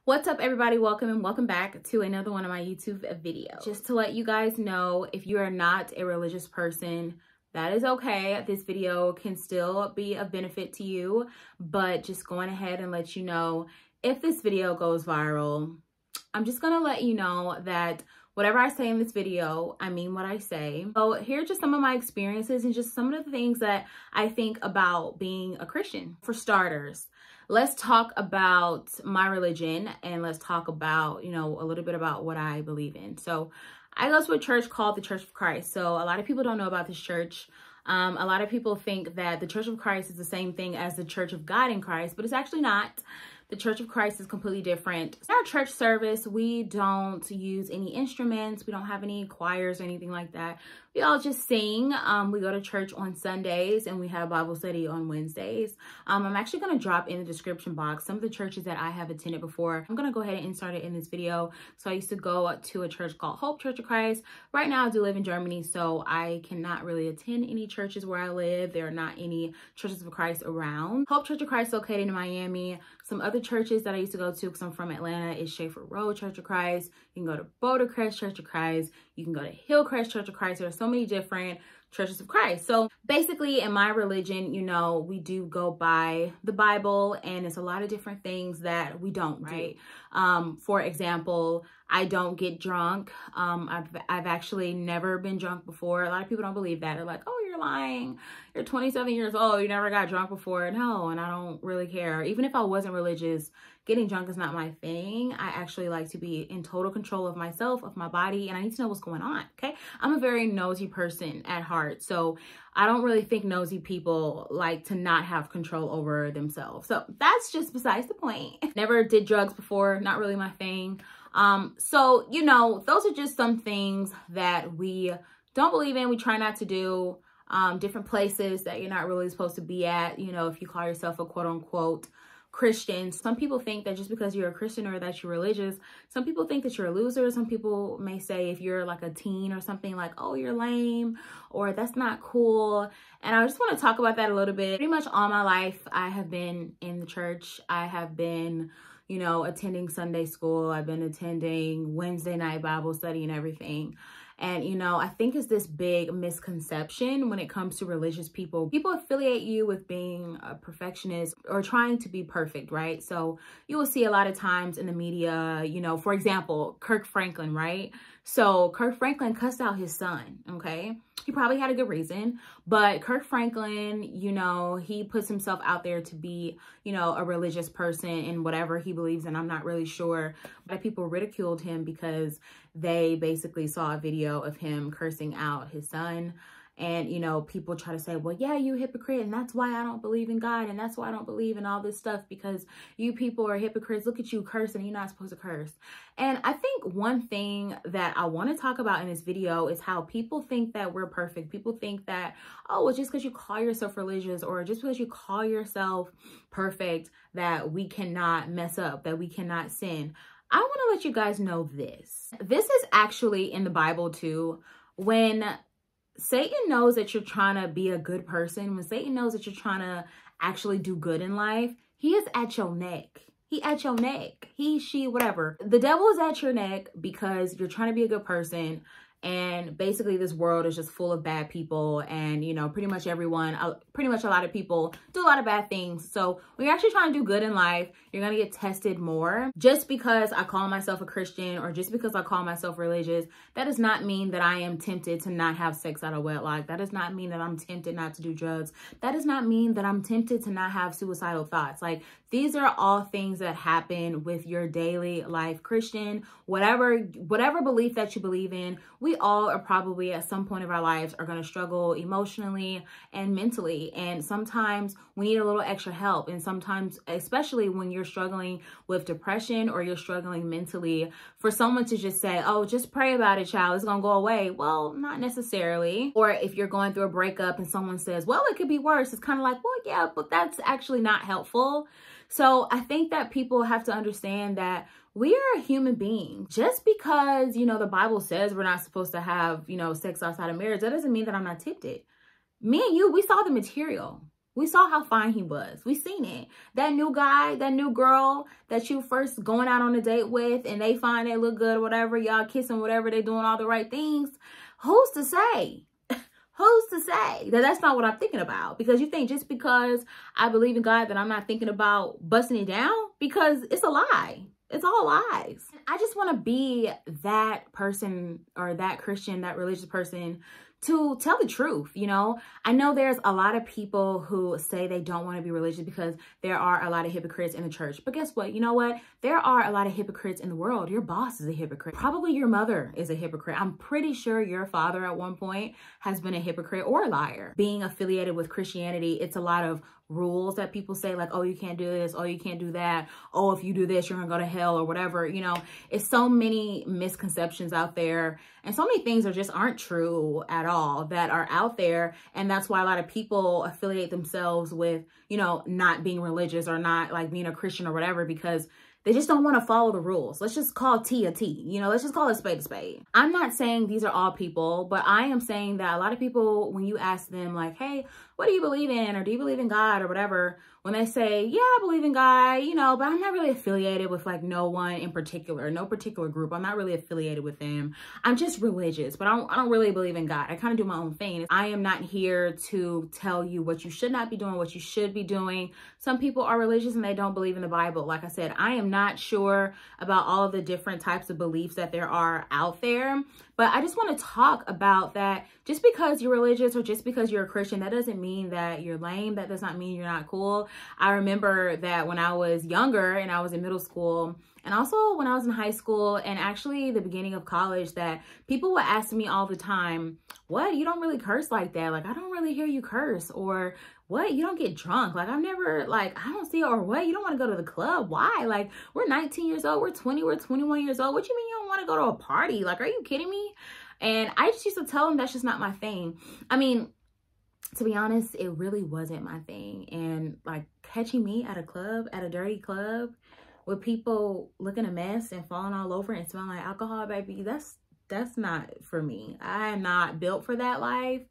What's up, everybody? Welcome and welcome back to another one of my YouTube videos. Just to let you guys know, if you are not a religious person, that is okay. This video can still be of benefit to you, but just going ahead and let you know, if this video goes viral, I'm just gonna let you know that whatever I say in this video, I mean what I say. So here are just some of my experiences and just some of the things that I think about being a Christian. For starters, let's talk about my religion and let's talk about, a little bit about what I believe in. So I go to a church called the Church of Christ. So a lot of people don't know about this church. A lot of people think that the Church of Christ is the same thing as the Church of God in Christ, but it's actually not. The Church of Christ is completely different. In our church service, we don't use any instruments. We don't have any choirs or anything like that. We all just sing. We go to church on Sundays and we have Bible study on Wednesdays. I'm actually going to drop in the description box some of the churches that I have attended before. I'm going to go ahead and insert it in this video. So I used to go to a church called Hope Church of Christ. Right now I do live in Germany, so I cannot really attend any churches where I live. There are not any churches of Christ around. Hope Church of Christ is located in Miami. Some other churches that I used to go to, because I'm from Atlanta, is Schaefer Road Church of Christ. You can go to Boulder Crest Church of Christ. You can go to Hillcrest Church of Christ. There are so many different churches of Christ. So basically in my religion, we do go by the Bible, and it's a lot of different things that we don't, right? For example, I don't get drunk. I've actually never been drunk before. A lot of people don't believe that. They're like, oh, you're lying. You're 27 years old. You never got drunk before. No, and I don't really care. Even if I wasn't religious, getting drunk is not my thing. I actually like to be in total control of myself, of my body, and I need to know what's going on, okay? I'm a very nosy person at heart, so I don't really think nosy people like to not have control over themselves. So that's just besides the point. Never did drugs before, not really my thing. So, those are just some things that we don't believe in. We try not to do. Different places that you're not really supposed to be at, if you call yourself a quote unquote Christian. Some people think that just because you're a Christian or that you're religious, some people think that you're a loser. Some people may say if you're like a teen or something, like, oh, you're lame, or that's not cool. And I just want to talk about that a little bit. Pretty much all my life, I have been in the church. I have been, attending Sunday school. I've been attending Wednesday night Bible study and everything. And, I think it's this big misconception when it comes to religious people. People affiliate you with being a perfectionist or trying to be perfect, right? So you will see a lot of times in the media, for example, Kirk Franklin, right? So Kirk Franklin cussed out his son, okay? He probably had a good reason, but Kirk Franklin, he puts himself out there to be, a religious person in whatever he believes in. I'm not really sure, but people ridiculed him because they basically saw a video of him cursing out his son. And, people try to say, well, yeah, you hypocrite. And that's why I don't believe in God. And that's why I don't believe in all this stuff, because you people are hypocrites. Look at you cursing. You're not supposed to curse. And I think one thing that I want to talk about in this video is how people think that we're perfect. People think that, oh, well, just because you call yourself religious or just because you call yourself perfect, that we cannot mess up, that we cannot sin. I want to let you guys know this. This is actually in the Bible too. When Satan knows that you're trying to be a good person, when Satan knows that you're trying to actually do good in life, he is at your neck. He at your neck. He, she, whatever. The devil is at your neck because you're trying to be a good person. And basically this world is just full of bad people, and pretty much a lot of people do a lot of bad things. So when you're actually trying to do good in life, you're gonna get tested more. Just because I call myself a Christian or just because I call myself religious, that does not mean that I am tempted to not have sex out of wedlock. That does not mean that I'm tempted not to do drugs. That does not mean that I'm tempted to not have suicidal thoughts. Like, these are all things that happen with your daily life. Christian, whatever belief that you believe in, we all are probably at some point of our lives are going to struggle emotionally and mentally. And sometimes we need a little extra help. And sometimes, especially when you're struggling with depression or you're struggling mentally, for someone to just say, oh, just pray about it, child, it's going to go away. Well, not necessarily. Or if you're going through a breakup and someone says, well, it could be worse. It's kind of like, well, yeah, but that's actually not helpful. So I think that people have to understand that we are a human being. Just because, the Bible says we're not supposed to have, sex outside of marriage, that doesn't mean that I'm not tempted. Me and you, we saw the material. We saw how fine he was. We seen it. That new guy, that new girl that you first going out on a date with and they find they look good or whatever, y'all kissing, whatever, they doing all the right things. Who's to say? Who's to say that that's not what I'm thinking about? Because you think just because I believe in God that I'm not thinking about busting it down? Because it's a lie. It's all lies. I just want to be that person or that Christian, that religious person to tell the truth. You know, I know there's a lot of people who say they don't want to be religious because there are a lot of hypocrites in the church. But guess what? You know what? There are a lot of hypocrites in the world. Your boss is a hypocrite. Probably your mother is a hypocrite. I'm pretty sure your father at one point has been a hypocrite or a liar. Being affiliated with Christianity, it's a lot of rules that people say, like, oh, you can't do this, oh, you can't do that, oh, if you do this, you're gonna go to hell or whatever. You know, it's so many misconceptions out there, and so many things just aren't true at all that are out there. And that's why a lot of people affiliate themselves with, you know, not being religious or not like being a Christian or whatever, because they just don't want to follow the rules. Let's just call T a T, you know, let's just call a spade a spade. I'm not saying these are all people, but I am saying that a lot of people, when you ask them like, hey, what do you believe in? Or do you believe in God or whatever? When they say, yeah, I believe in God, you know, but I'm not really affiliated with like no one in particular, no particular group. I'm not really affiliated with them. I'm just religious, but I don't really believe in God. I kind of do my own thing. I am not here to tell you what you should not be doing, what you should be doing. Some people are religious and they don't believe in the Bible. Like I said, I am not sure about all of the different types of beliefs that there are out there. But I just want to talk about that. Just because you're religious or just because you're a Christian, that doesn't mean that you're lame. That does not mean you're not cool. I remember that when I was younger and I was in middle school, and also when I was in high school and actually the beginning of college, that people would ask me all the time, what, you don't really curse like that? Like, I don't really hear you curse. Or what, you don't get drunk? Like, I've never, like, I don't see it. Or what, you don't want to go to the club? Why? Like, we're 19 years old, we're 20, we're 21 years old. What you mean you don't want to go to a party? Like, are you kidding me? And I just used to tell them that's just not my thing. I mean, to be honest, it really wasn't my thing. And like catching me at a club, at a dirty club with people looking a mess and falling all over and smelling like alcohol, baby, that's not for me. I am not built for that life.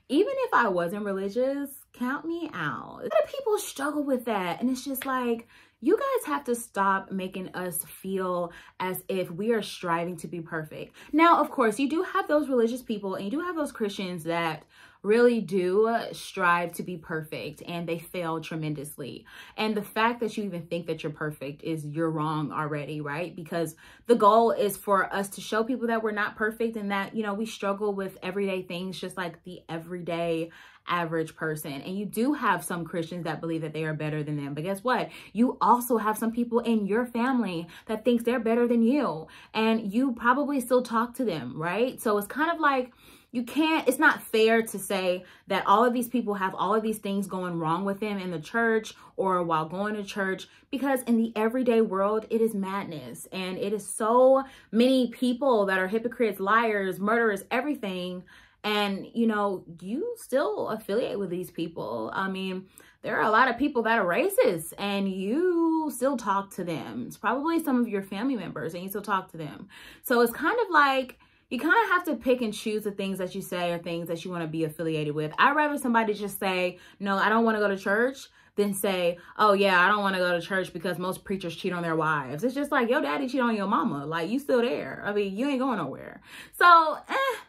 Even if I wasn't religious, count me out. A lot of people struggle with that. And it's just like, you guys have to stop making us feel as if we are striving to be perfect. Now, of course, you do have those religious people and you do have those Christians that really do strive to be perfect and they fail tremendously. And the fact that you even think that you're perfect is you're wrong already, right? Because the goal is for us to show people that we're not perfect and that, you know, we struggle with everyday things just like the everyday average person. And you do have some Christians that believe that they are better than them. But guess what? You also have some people in your family that thinks they're better than you. And you probably still talk to them, right? So it's kind of like, you can't, it's not fair to say that all of these people have all of these things going wrong with them in the church or while going to church, because in the everyday world, it is madness. And it is so many people that are hypocrites, liars, murderers, everything. And, you know, you still affiliate with these people. I mean, there are a lot of people that are racist and you still talk to them. It's probably some of your family members and you still talk to them. So it's kind of like, you kind of have to pick and choose the things that you say or things that you want to be affiliated with. I'd rather somebody just say, no, I don't want to go to church, than say, oh yeah, I don't want to go to church because most preachers cheat on their wives. It's just like, your daddy cheat on your mama. Like, you still there. I mean, you ain't going nowhere. So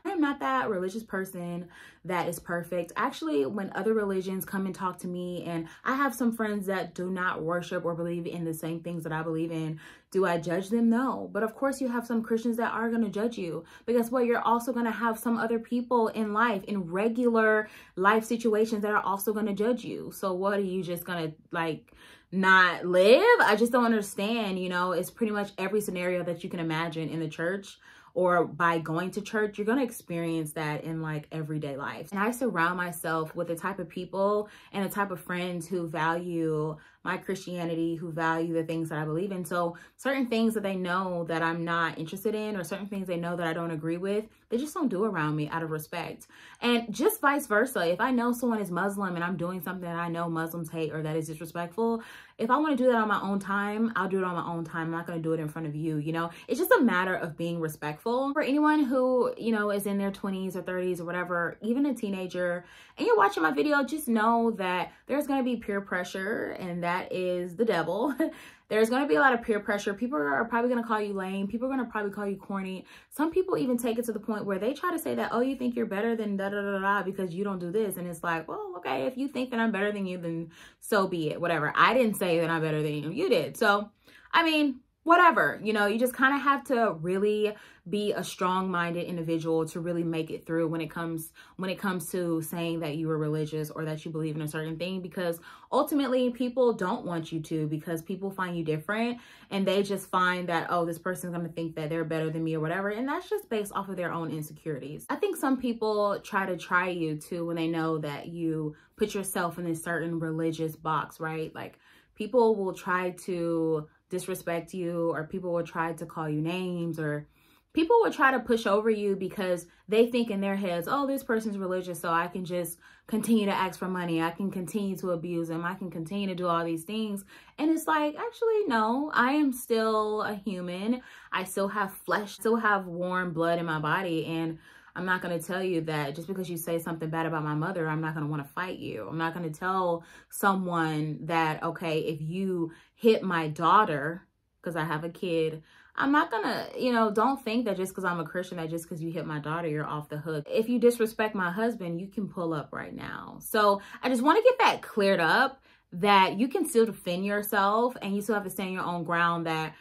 I'm not that religious person that is perfect. Actually, when other religions come and talk to me, and I have some friends that do not worship or believe in the same things that I believe in, do I judge them? No. But of course you have some Christians that are going to judge you, because what, you're also going to have some other people in life, in regular life situations, that are also going to judge you. So what, are you just going to like not live? I just don't understand. You know, it's pretty much every scenario that you can imagine in the church or by going to church, you're going to experience that in like everyday life. And I surround myself with the type of people and the type of friends who value my Christianity, who value the things that I believe in. So certain things that they know that I'm not interested in, or certain things they know that I don't agree with, they just don't do around me out of respect. And just vice versa. If I know someone is Muslim and I'm doing something that I know Muslims hate or that is disrespectful, if I want to do that on my own time, I'll do it on my own time. I'm not going to do it in front of you. You know, it's just a matter of being respectful. For anyone who, you know, is in their 20s or 30s or whatever, even a teenager, and you're watching my video, just know that there's going to be peer pressure, and that is the devil. There's going to be a lot of peer pressure. People are probably going to call you lame. People are going to probably call you corny. Some people even take it to the point where they try to say that, oh, you think you're better than da da da da because you don't do this. And it's like, well, okay, if you think that I'm better than you, then so be it. Whatever. I didn't say that I'm better than you. You did. So, I mean, whatever, you know, you just kind of have to really be a strong-minded individual to really make it through when it comes to saying that you are religious or that you believe in a certain thing, because ultimately people don't want you to, because people find you different and they just find that, oh, this person's going to think that they're better than me or whatever. And that's just based off of their own insecurities. I think some people try you too when they know that you put yourself in this certain religious box, right? Like, people will try to disrespect you, or people will try to call you names, or people will try to push over you because they think in their heads, oh, this person's religious, so I can just continue to ask for money. I can continue to abuse them. I can continue to do all these things. And it's like, actually, no, I am still a human. I still have flesh, still have warm blood in my body. And I'm not going to tell you that just because you say something bad about my mother, I'm not going to want to fight you. I'm not going to tell someone that, okay, if you hit my daughter, because I have a kid, I'm not going to, you know, don't think that just because I'm a Christian, that just because you hit my daughter, you're off the hook. If you disrespect my husband, you can pull up right now. So I just want to get that cleared up, that you can still defend yourself and you still have to stand your own ground, that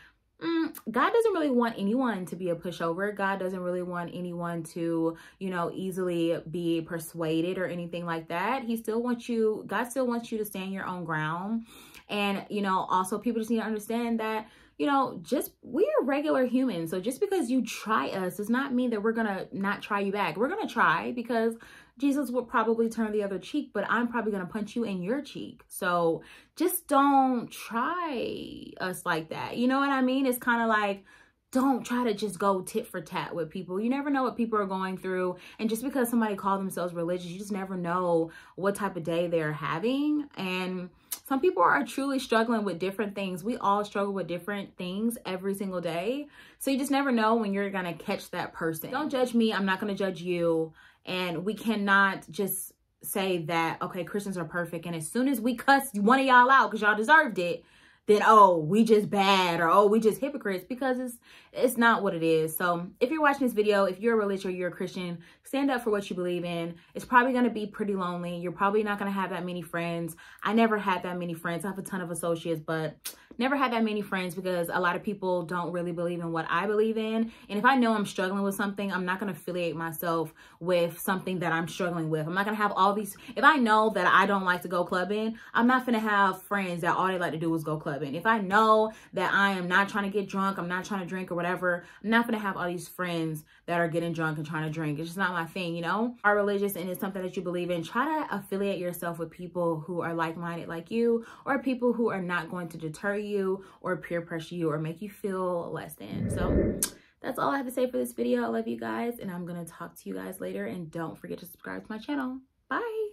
God doesn't really want anyone to be a pushover. God doesn't really want anyone to, you know, easily be persuaded or anything like that. He still wants you, God still wants you to stand your own ground. And, you know, also people just need to understand that, you know, we're regular humans. So just because you try us does not mean that we're going to not try you back. We're going to try, because Jesus would probably turn the other cheek, but I'm probably going to punch you in your cheek. So just don't try us like that. You know what I mean? It's kind of like, don't try to just go tit for tat with people. You never know what people are going through. And just because somebody calls themselves religious, you just never know what type of day they're having. And some people are truly struggling with different things. We all struggle with different things every single day. So you just never know when you're going to catch that person. Don't judge me. I'm not going to judge you. And we cannot just say that, okay, Christians are perfect, and as soon as we cuss one of y'all out because y'all deserved it, then, oh, we just bad, or, oh, we just hypocrites, because it's not what it is. So if you're watching this video, if you're religious or you're a Christian, stand up for what you believe in. It's probably going to be pretty lonely. You're probably not going to have that many friends. I never had that many friends. I have a ton of associates, but never had that many friends, because a lot of people don't really believe in what I believe in. And if I know I'm struggling with something, I'm not going to affiliate myself with something that I'm struggling with. I'm not going to have all these. If I know that I don't like to go clubbing, I'm not going to have friends that all they like to do is go clubbing. If I know that I am not trying to get drunk, I'm not trying to drink or whatever, I'm not going to have all these friends that are getting drunk and trying to drink. It's just not my thing, you know? Are religious and it's something that you believe in, try to affiliate yourself with people who are like-minded like you, or people who are not going to deter you or peer pressure you or make you feel less than. So that's all I have to say for this video. I love you guys, and I'm going to talk to you guys later. And don't forget to subscribe to my channel. Bye.